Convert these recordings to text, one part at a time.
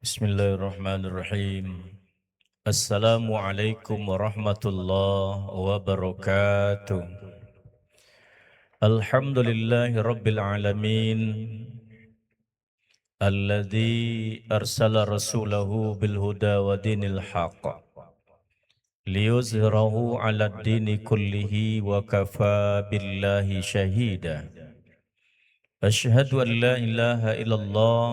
Bismillahirrahmanirrahim. Assalamualaikum warahmatullahi wabarakatuh. Alhamdulillahi rabbil alamin. Alladzi arsala rasulahu bil huda wa dinil haqq. Liyuzhirahu ala dini kullihi wa kafa billahi syahida. Ashhadu an la ilaha illallah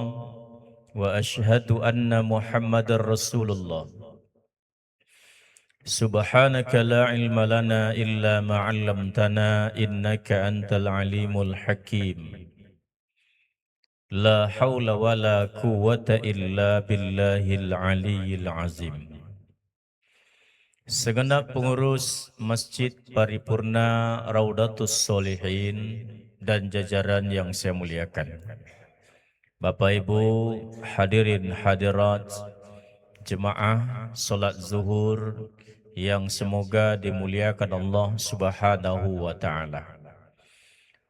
wa ashhadu anna muhammadar rasulullah. Subhanaka la ilma lana illa ma 'allamtana innaka antal alimul hakim. La haula wa la quwwata illa billahil aliyyil azim. Segenap pengurus Masjid Paripurna Raudatus Solihin dan jajaran yang saya muliakan. Bapak Ibu hadirin hadirat jemaah salat zuhur yang semoga dimuliakan Allah Subhanahu wa taala.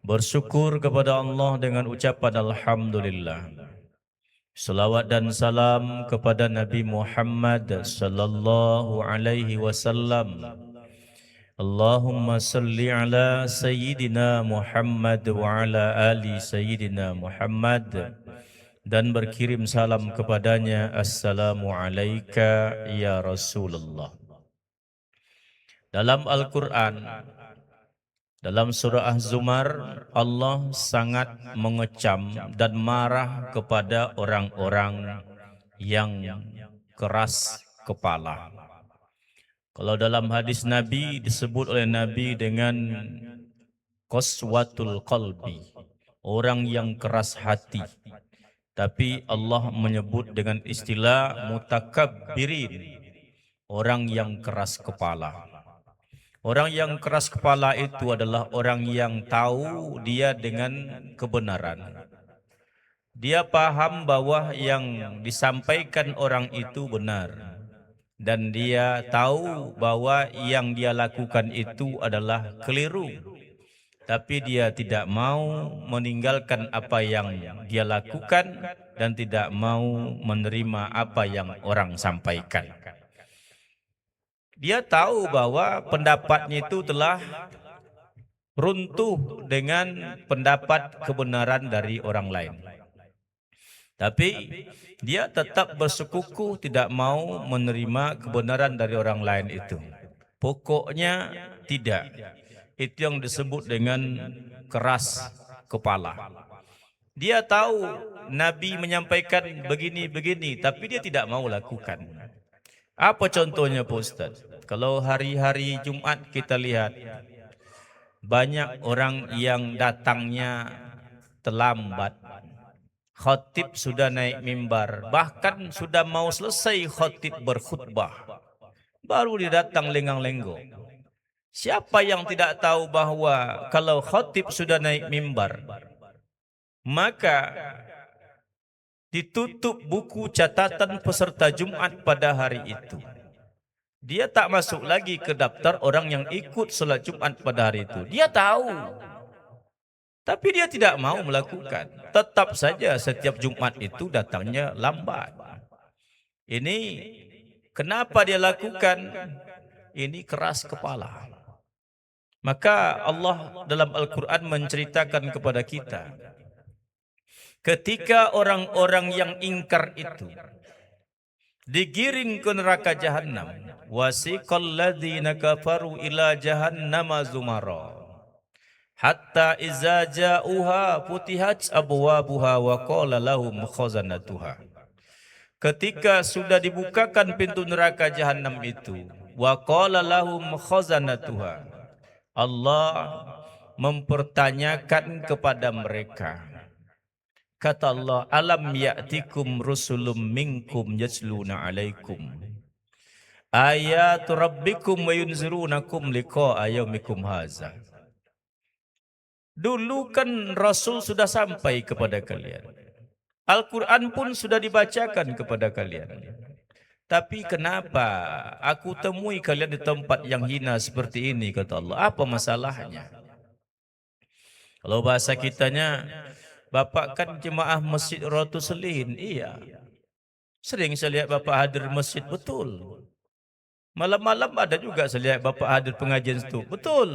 Bersyukur kepada Allah dengan ucapan alhamdulillah. Salawat dan salam kepada Nabi Muhammad sallallahu alaihi wasallam. Allahumma salli ala sayyidina Muhammad wa ala ali sayyidina Muhammad, dan berkirim salam kepadanya. Assalamu alayka ya Rasulullah. Dalam Al-Quran, dalam surah Az-Zumar, Allah sangat mengecam dan marah kepada orang-orang yang keras kepala. Kalau dalam hadis Nabi disebut oleh Nabi dengan qaswatul qalbi, orang yang keras hati. Tapi Allah menyebut dengan istilah mutakabbirin, orang yang keras kepala. Orang yang keras kepala itu adalah orang yang tahu dia dengan kebenaran. Dia paham bahwa yang disampaikan orang itu benar. Dan dia tahu bahwa yang dia lakukan itu adalah keliru. Tapi dia tidak mau meninggalkan apa yang dia lakukan dan tidak mau menerima apa yang orang sampaikan. Dia tahu bahwa pendapatnya itu telah runtuh dengan pendapat kebenaran dari orang lain. Tapi dia tetap bersekukuh tidak mau menerima kebenaran dari orang lain itu. Pokoknya tidak. Itu yang disebut dengan keras kepala. Dia tahu Nabi menyampaikan begini-begini, tapi dia tidak mau lakukan. Apa contohnya Pak Ustaz? Kalau hari-hari Jumat kita lihat, banyak orang yang datangnya terlambat. Khatib sudah naik mimbar, bahkan sudah mau selesai khatib berkhutbah, baru dia datang lenggang-lenggong. Siapa yang tidak tahu bahwa kalau khatib sudah naik mimbar, maka ditutup buku catatan peserta Jumat pada hari itu. Dia tak masuk lagi ke daftar orang yang ikut sholat Jumat pada hari itu. Dia tahu, tapi dia tidak mau melakukan. Tetap saja setiap Jumat itu datangnya lambat. Ini kenapa dia lakukan? Ini keras kepala. Maka Allah dalam Al-Quran menceritakan kepada kita, ketika orang-orang yang ingkar itu digiring ke neraka Jahannam, wasiqal ladzina kafaru ila jahannama zumara hatta iza ja'uha futihat abwabuha wa qala lahum khazanatuha. Ketika sudah dibukakan pintu neraka Jahannam itu, wa qala lahum khazanatuha, Allah mempertanyakan kepada mereka. Kata Allah, alam ya'tikum rusulum minkum yasluna alaikum ayat rabbikum wa yunzirunakum liqa'a yaumikum haza. Dulu kan Rasul sudah sampai kepada kalian. Al-Quran pun sudah dibacakan kepada kalian. Tapi kenapa aku temui kalian di tempat yang hina seperti ini, kata Allah. Apa masalahnya? Kalau bahasa kitanya, Bapak kan jemaah Masjid Raudatus Solihin. Iya. Sering saya lihat Bapak hadir masjid, betul. Malam-malam ada juga saya lihat Bapak hadir pengajian itu, betul.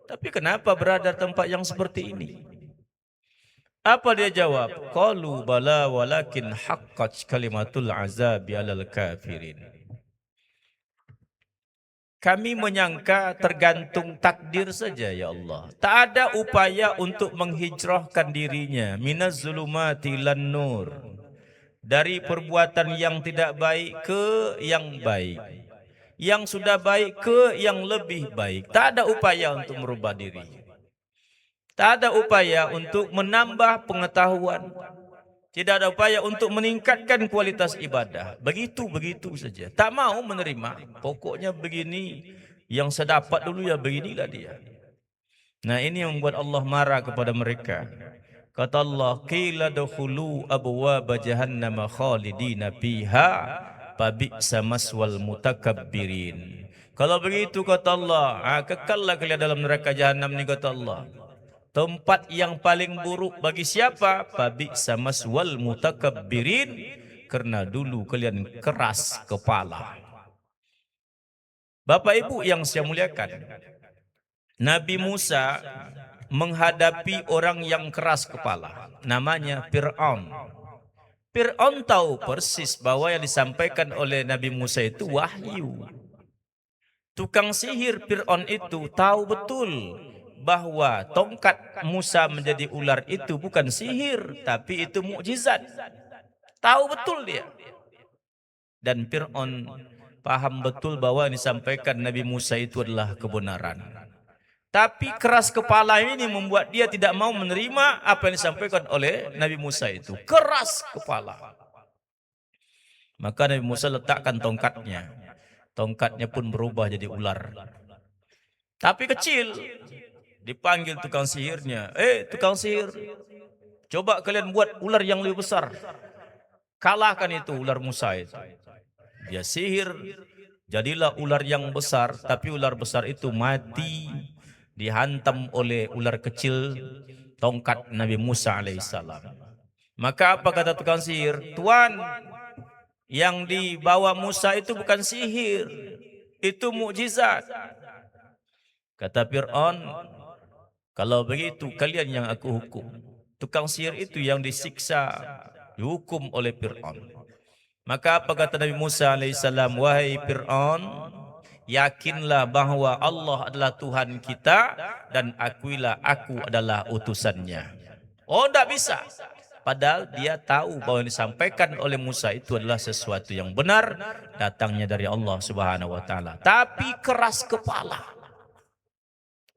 Tapi kenapa berada tempat yang seperti ini? Apa dia jawab? Qalu bala walakin haqqat kalimatul azabi alal kafirin. Kami menyangka tergantung takdir saja ya Allah. Tak ada upaya untuk menghijrahkan dirinya minaz zulumati lan nur. Dari perbuatan yang tidak baik ke yang baik. Yang sudah baik ke yang lebih baik. Tak ada upaya untuk merubah diri. Tak ada upaya untuk menambah pengetahuan. Tidak ada upaya untuk meningkatkan kualitas ibadah. Begitu-begitu saja. Tak mau menerima. Pokoknya begini. Yang saya dapat dulu ya beginilah dia. Nah ini yang membuat Allah marah kepada mereka. Kata Allah, qila dukhulu abwaaba jahannam khalidina fiha fabi'sa maswal mutakabbirin. Kalau begitu kata Allah, kekallah kalian dalam neraka jahanam ni kata Allah. Tempat yang paling buruk bagi siapa? Fabi'sa maswal mutakabbirin, karena dulu kalian keras kepala. Bapak Ibu yang saya muliakan, Nabi Musa menghadapi orang yang keras kepala, namanya Fir'aun. Fir'aun tahu persis bahwa yang disampaikan oleh Nabi Musa itu wahyu. Tukang sihir Fir'aun itu tahu betul bahwa tongkat Musa menjadi ular itu bukan sihir, tapi itu mukjizat. Tahu betul dia. Dan Fir'aun paham betul bahwa yang disampaikan Nabi Musa itu adalah kebenaran. Tapi keras kepala ini membuat dia tidak mau menerima apa yang disampaikan oleh Nabi Musa itu. Keras kepala. Maka Nabi Musa letakkan tongkatnya. Tongkatnya pun berubah jadi ular. Tapi kecil. Dipanggil tukang sihirnya. Tukang sihir. Coba kalian buat ular yang lebih besar. Kalahkan itu ular Musa itu. Dia sihir. Jadilah ular yang besar. Tapi ular besar itu mati. Dihantam oleh ular kecil, tongkat Nabi Musa alaihissalam. Maka apa kata tukang sihir? Tuan, yang dibawa Musa itu bukan sihir, itu mukjizat. Kata Fir'aun, kalau begitu kalian yang aku hukum. Tukang sihir itu yang disiksa, dihukum oleh Fir'aun. Maka apa kata Nabi Musa alaihissalam? Wahai Fir'aun, yakinlah bahwa Allah adalah Tuhan kita dan akuilah aku adalah utusannya. Oh, tidak bisa. Padahal dia tahu bahwa yang disampaikan oleh Musa itu adalah sesuatu yang benar, datangnya dari Allah Subhanahu wa taala. Tapi keras kepala.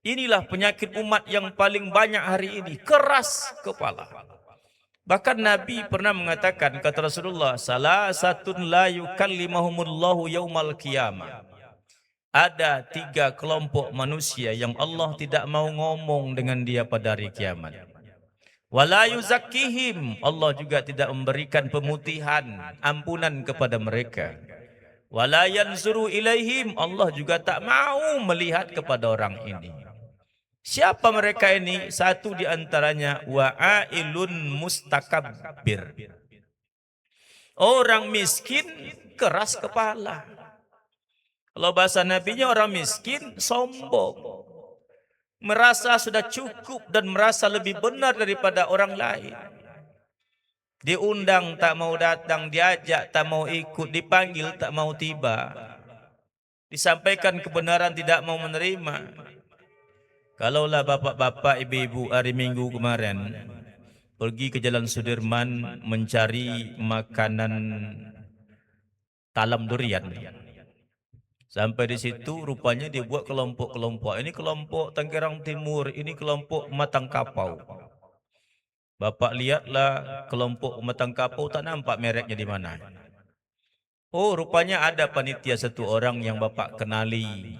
Inilah penyakit umat yang paling banyak hari ini, keras kepala. Bahkan Nabi pernah mengatakan, kata Rasulullah, salah satun la yukallimahumullahu yaumal qiyamah. Ada 3 kelompok manusia yang Allah tidak mau ngomong dengan dia pada hari kiamat. Wala yuzakkihim, Allah juga tidak memberikan pemutihan, ampunan kepada mereka. Wala yanzuru ilaihim, Allah juga tak mau melihat kepada orang ini. Siapa mereka ini? Satu di antaranya wa'ailun mustakabbir. Orang miskin keras kepala. Kalau bahasa nabinya orang miskin sombong. Merasa sudah cukup dan merasa lebih benar daripada orang lain. Diundang tak mau datang, diajak tak mau ikut, dipanggil tak mau tiba. Disampaikan kebenaran tidak mau menerima. Kalaulah bapak-bapak, ibu-ibu hari Minggu kemarin pergi ke Jalan Sudirman mencari makanan talam durian. Sampai di situ rupanya dibuat kelompok-kelompok. Ini kelompok Tanggerang Timur, ini kelompok Matang Kapau. Bapak lihatlah kelompok Matang Kapau, tak nampak mereknya di mana. Oh, rupanya ada panitia satu orang yang Bapak kenali.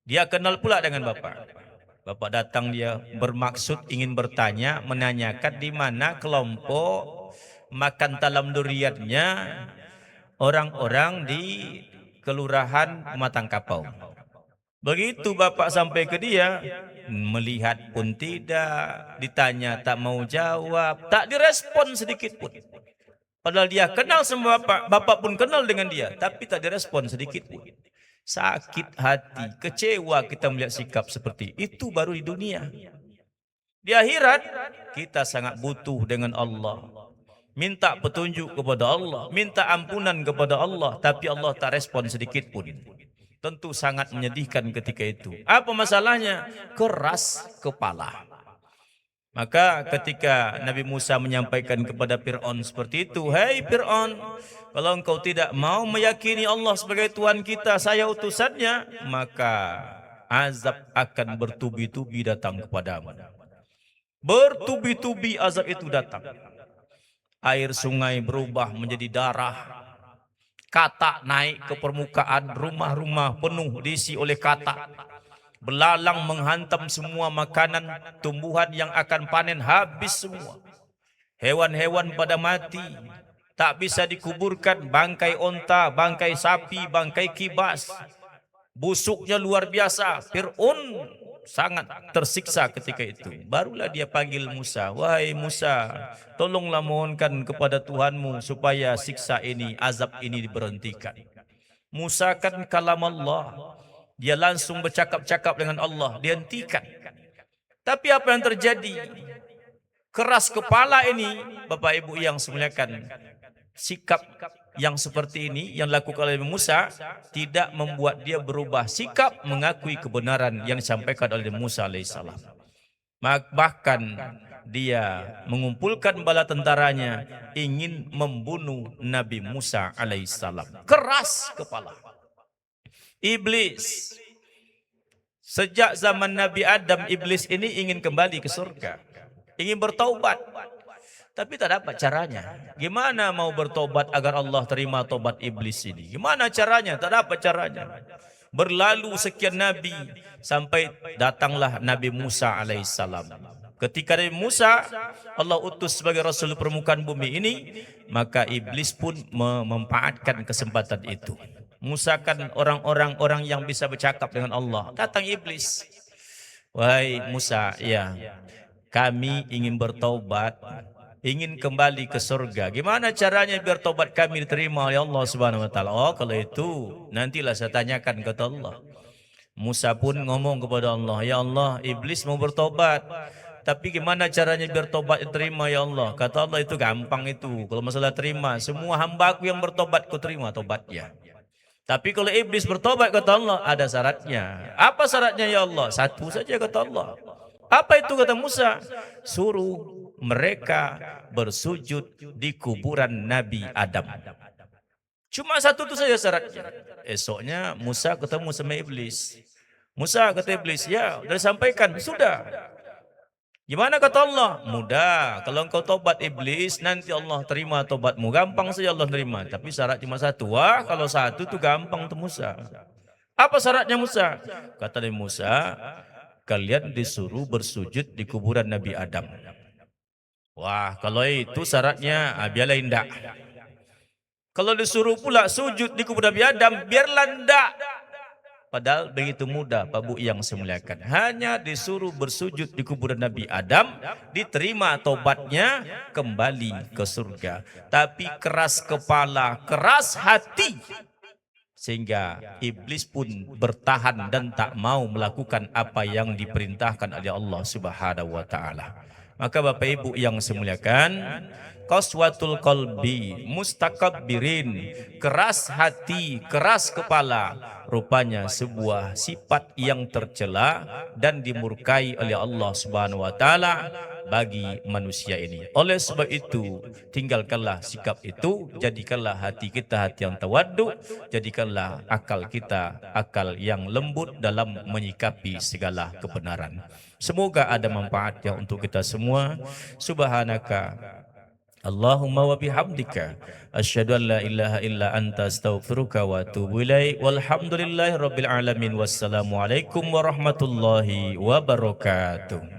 Dia kenal pula dengan Bapak. Bapak datang, dia bermaksud ingin bertanya, menanyakan di mana kelompok makan talam duriannya orang-orang di Kelurahan Matang Kapau. Begitu Bapak sampai ke dia, melihat pun tidak, ditanya tak mau jawab, tak direspon sedikit pun. Padahal dia kenal semua bapak, bapak pun kenal dengan dia, tapi tak direspon sedikit pun. Sakit hati, kecewa kita melihat sikap seperti itu baru di dunia. Di akhirat kita sangat butuh dengan Allah. Minta petunjuk kepada Allah, minta ampunan kepada Allah, tapi Allah tak respon sedikit pun. Tentu sangat menyedihkan ketika itu. Apa masalahnya? Keras kepala. Maka ketika Nabi Musa menyampaikan kepada Fir'aun seperti itu, "Hei Fir'aun, kalau engkau tidak mau meyakini Allah sebagai Tuhan kita, saya utusannya, maka azab akan bertubi-tubi datang kepadamu." Bertubi-tubi azab itu datang. Air sungai berubah menjadi darah. Katak naik ke permukaan, rumah-rumah penuh diisi oleh katak. Belalang menghantam semua makanan, tumbuhan yang akan panen habis semua. Hewan-hewan pada mati, tak bisa dikuburkan, bangkai onta, bangkai sapi, bangkai kibas. Busuknya luar biasa. Fir'aun sangat tersiksa ketika itu. Barulah dia panggil Musa, "Wahai Musa, tolonglah mohonkan kepada Tuhanmu supaya siksa ini, azab ini diberhentikan." Musa kan kalam Allah. Dia langsung bercakap-cakap dengan Allah, dihentikan. Tapi apa yang terjadi? Keras kepala ini, Bapak Ibu yang semuliakan, sikap yang seperti ini yang dilakukan oleh Musa tidak membuat dia berubah sikap mengakui kebenaran yang disampaikan oleh Musa alaihissalam. Bahkan dia mengumpulkan bala tentaranya ingin membunuh Nabi Musa alaihissalam. Keras kepala. Iblis. Sejak zaman Nabi Adam, iblis ini ingin kembali ke surga. Ingin bertaubat. Tapi tak dapat caranya. Gimana mau bertobat agar Allah terima tobat iblis ini? Gimana caranya? Tak dapat caranya. Berlalu sekian nabi sampai datanglah Nabi Musa alaihissalam. Ketika Nabi Musa Allah utus sebagai rasul permukaan bumi ini, maka iblis pun memanfaatkan kesempatan itu. Musa kan orang yang bisa bercakap dengan Allah. Datang iblis. "Wahai Musa, ya, kami ingin bertaubat, ingin kembali ke surga. Gimana caranya biar taubat kami diterima oleh Allah Subhanahu wa taala?" "Oh, kalau itu nantilah saya tanyakan," kata Allah. Musa pun ngomong kepada Allah, "Ya Allah, iblis mau bertobat. Tapi gimana caranya biar tobat diterima ya Allah?" Kata Allah, "Itu gampang itu. Kalau masalah terima, semua hambaku yang bertobat ku terima tobatnya. Tapi kalau iblis bertobat," kata Allah, "ada syaratnya." "Apa syaratnya ya Allah?" "Satu saja," kata Allah. "Apa itu?" kata Musa. "Suruh mereka bersujud di kuburan Nabi Adam." Cuma satu itu saja syaratnya. Esoknya Musa ketemu sama iblis. "Musa," kata iblis, "ya, sudah disampaikan." "Sudah." "Gimana?" kata Allah. "Mudah, kalau engkau tobat iblis, nanti Allah terima tobatmu. Gampang saja Allah terima. Tapi syarat cuma satu." "Wah, kalau satu itu gampang tuh Musa." "Apa syaratnya Musa?" Kata Nabi Musa, "Kalian disuruh bersujud di kuburan Nabi Adam." "Wah, kalau itu syaratnya, biarlah indah. Kalau disuruh pula sujud di kuburan Nabi Adam, biarlah indah." Padahal begitu mudah, Pak Bu yang saya muliakan. Hanya disuruh bersujud di kuburan Nabi Adam, diterima tobatnya, kembali ke surga. Tapi keras kepala, keras hati, sehingga iblis pun bertahan dan tak mau melakukan apa yang diperintahkan oleh Allah Subhanahu wa taala. Maka Bapak Ibu yang saya muliakan, qaswatul qalbi, mustakabbirin, keras hati, keras kepala, rupanya sebuah sifat yang tercela dan dimurkai oleh Allah Subhanahu wa taala bagi manusia ini. Oleh sebab itu, tinggalkanlah sikap itu, jadikanlah hati kita hati yang tawaddu, jadikanlah akal kita akal yang lembut dalam menyikapi segala kebenaran. Semoga ada manfaatnya untuk kita semua. Subhanaka Allahumma wa bihamdika asyhadu an la ilaha illa anta astaghfiruka wa atubu ilaik. Walhamdulillahi rabbil alamin. Wassalamualaikum warahmatullahi wabarakatuh.